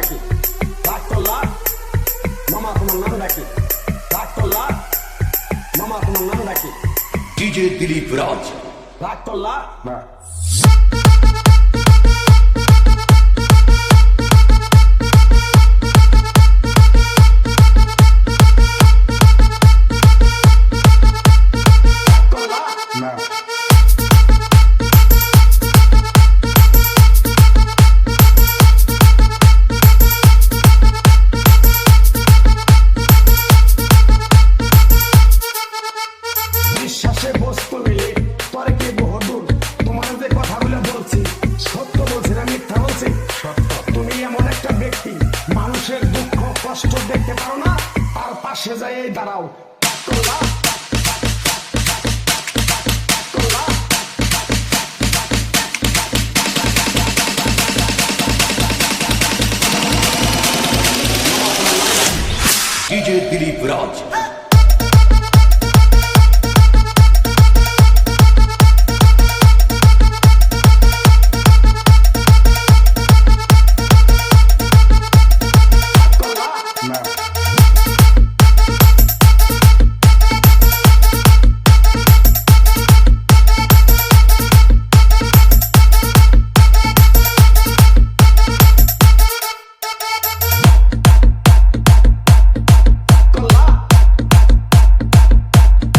ডাকি লাখ তো লাখ মামা তোমার নাম ডাকি লাখ তো লাখ মামা তোমার নাম ডাকি डीजे दिलीप राज লাখ তো লাখ বিশ্বাসে বস্তু মিলে পরে কি বহুদূর তোমার যে কথাগুলো বলছি সত্য বলছি না মিথ্যা বলছি সত্য তুমি এমন একটা ব্যক্তি মানুষের দুঃখ কষ্ট দেখতে পারো না আর পাশে যাই দাঁড়াও डीजे दिलीप राज